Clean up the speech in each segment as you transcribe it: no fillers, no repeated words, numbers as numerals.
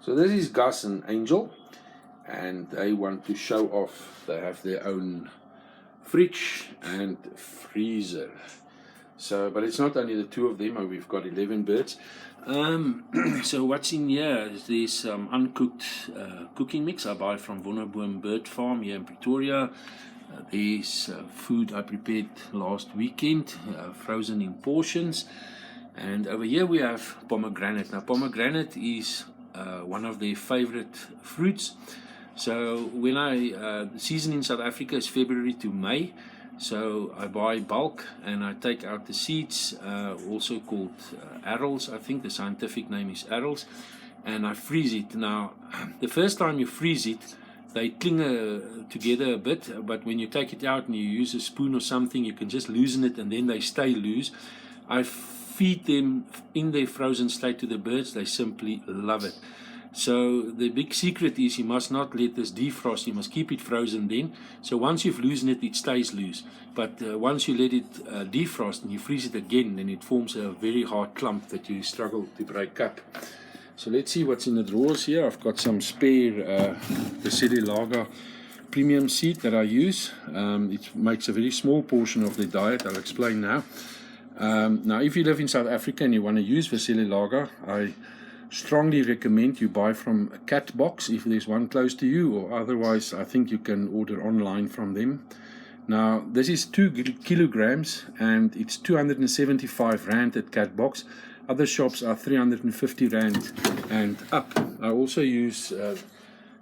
So this is Gus and Angel, and they want to show off. They have their own fridge and freezer. So, but it's not only the two of them. We've got 11 birds. So what's in here is this uncooked cooking mix I buy from Wonderboom Bird Farm here in Pretoria. There's food I prepared last weekend, frozen in portions. And over here we have pomegranate. Now pomegranate is one of their favorite fruits. So when the season in South Africa is February to May. So I buy bulk and I take out the seeds, also called arils. I think the scientific name is arils, and I freeze it. Now, the first time you freeze it, they cling together a bit, but when you take it out and you use a spoon or something, you can just loosen it and then they stay loose. I feed them in their frozen state to the birds. They simply love it. So the big secret is you must not let this defrost. You must keep it frozen then. So once you've loosened it, it stays loose. But once you let it defrost and you freeze it again, then it forms a very hard clump that you struggle to break up. So let's see what's in the drawers here. I've got some spare Versille Lager premium seed that I use. It makes a very small portion of the diet. I'll explain now. Now, if you live in South Africa and you want to use Versille Lager, I strongly recommend you buy from a cat box if there's one close to you, or otherwise I think you can order online from them. Now this is 2 kilograms and it's 275 rand at cat box. Other shops are 350 rand and up. I also use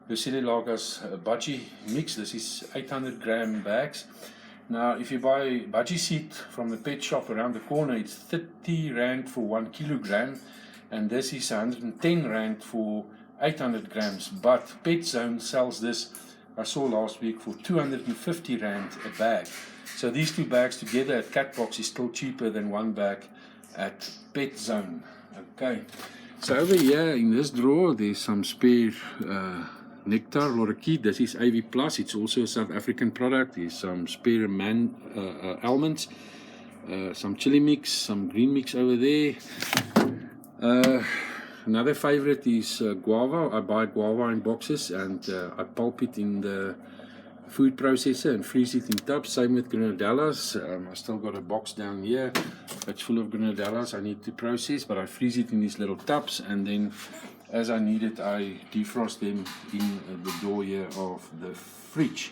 Versille Lager's budgie mix. This is 800 gram bags. Now if you buy budgie seed from the pet shop around the corner, it's 30 rand for 1 kilogram. And this is 110 rand for 800 grams. But Pet Zone sells this, I saw last week, for 250 rand a bag. So these two bags together at Catbox is still cheaper than one bag at Pet Zone. Okay. So over here in this drawer, there's some spare nectar, lorikeet. This is AV Plus. It's also a South African product. There's some spare almonds, some chili mix, some green mix over there. Another favorite is guava. I buy guava in boxes and I pulp it in the food processor and freeze it in tubs. Same with grenadillas. I still got a box down here that's full of grenadillas I need to process, but I freeze it in these little tubs, and then as I need it I defrost them in the door here of the fridge.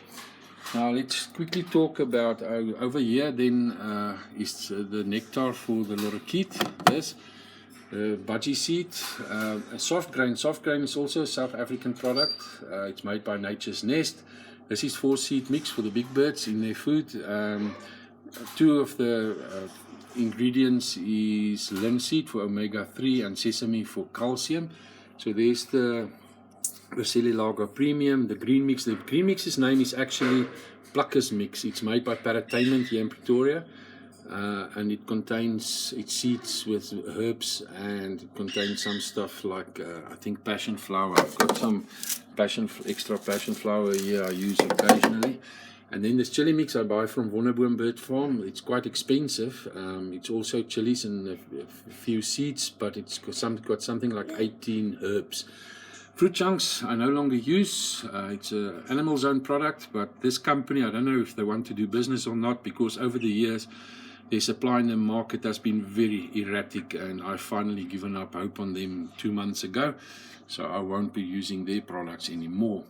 Now let's quickly talk about over here then is the nectar for the lorikeet. This budgie seed, soft grain. Soft grain is also a South African product. It's made by Nature's Nest. This is 4-seed mix for the big birds in their food. Two of the ingredients is linseed for omega-3 and sesame for calcium. So there's the Versille Lager Premium, the green mix. The green mix's name is actually Pluckers Mix. It's made by Paratainment here in Pretoria. And it contains seeds with herbs, and it contains some stuff like I think passion flower. I've got some extra passion flower here I use occasionally. And then this chili mix I buy from Wonderboom Bird Farm. It's quite expensive. It's also chilies and a few seeds, but it's got something like 18 herbs. Fruit chunks I no longer use. It's an Animal Zone product, but this company, I don't know if they want to do business or not, because over the years their supply in the market has been very erratic, and I've finally given up hope on them 2 months ago, so I won't be using their products anymore.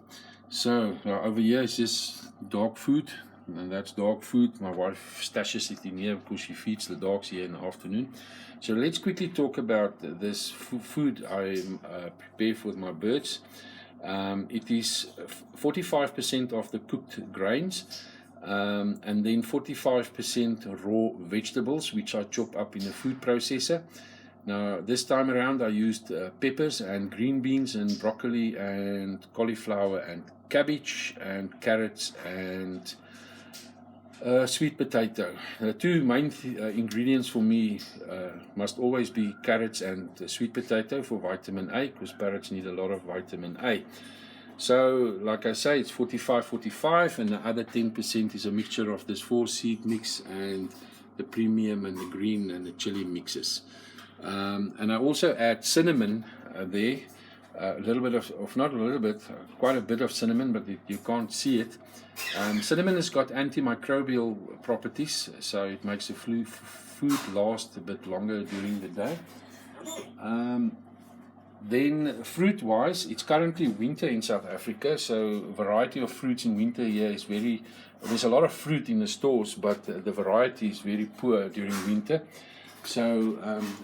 So over here is this dog food, and that's dog food. My wife stashes it in here because she feeds the dogs here in the afternoon. So let's quickly talk about this food I prepare for my birds. It is 45% of the cooked grains, and then 45% raw vegetables, which I chop up in a food processor. Now this time around I used peppers and green beans and broccoli and cauliflower and cabbage and carrots and sweet potato. The two main ingredients for me must always be carrots and sweet potato for vitamin A, because parrots need a lot of vitamin A. So, like I say, it's 45-45, and the other 10% is a mixture of this 4-seed mix and the premium and the green and the chili mixes. And I also add cinnamon there. a little bit of not a little bit, quite a bit of cinnamon, but you can't see it. Cinnamon has got antimicrobial properties, so it makes the food last a bit longer during the day. Then fruit-wise, it's currently winter in South Africa, so variety of fruits in winter here is there's a lot of fruit in the stores, but the variety is very poor during winter. So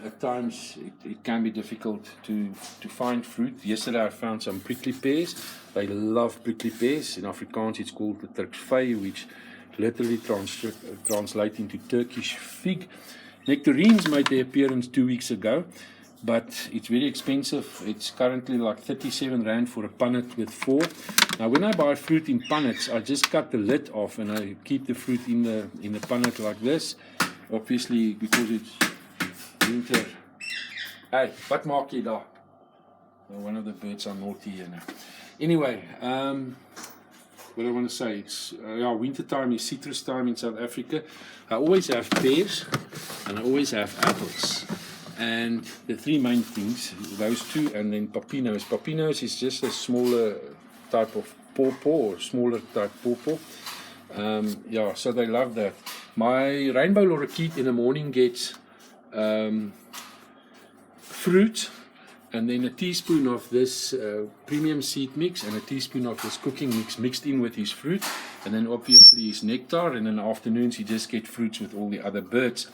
at times it can be difficult to find fruit. Yesterday I found some prickly pears. They love prickly pears. In Afrikaans it's called the Turksvy, which literally translate into Turkish fig. Nectarines made their appearance 2 weeks ago, but it's very expensive. It's currently like 37 Rand for a punnet with 4. Now when I buy fruit in punnets, I just cut the lid off and I keep the fruit in the punnet like this. Obviously, because it's winter. Hey, wat maak jy daar? One of the birds are naughty here now. Anyway, what I want to say, it's winter time is citrus time in South Africa. I always have pears and I always have apples. And the 3 main things, those 2, and then papinos. Papinos is just a smaller type of pawpaw, or smaller type pawpaw. So they love that. My rainbow lorikeet in the morning gets fruit, and then a teaspoon of this premium seed mix and a teaspoon of this cooking mix mixed in with his fruit, and then obviously his nectar, and in the afternoons he just gets fruits with all the other birds.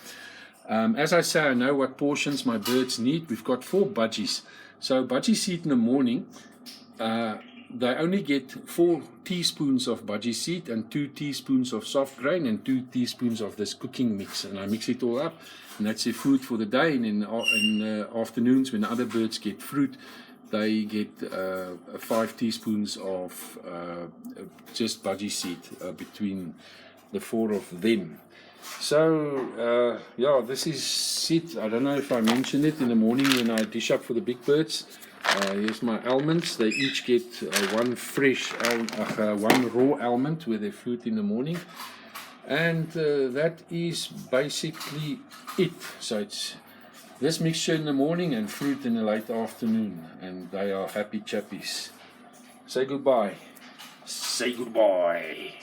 As I say, I know what portions my birds need. We've got 4 budgies. So budgie seed in the morning, they only get 4 teaspoons of budgie seed and 2 teaspoons of soft grain and 2 teaspoons of this cooking mix, and I mix it all up, and that's their food for the day. And in the afternoons, when the other birds get fruit, they get 5 teaspoons of just budgie seed between the 4 of them. So this is it. I don't know if I mentioned it in the morning when I dish up for the big birds. Here's my almonds. They each get one raw almond with their fruit in the morning, and that is basically it. So it's this mixture in the morning and fruit in the late afternoon, and they are happy chappies. Say goodbye. Say goodbye.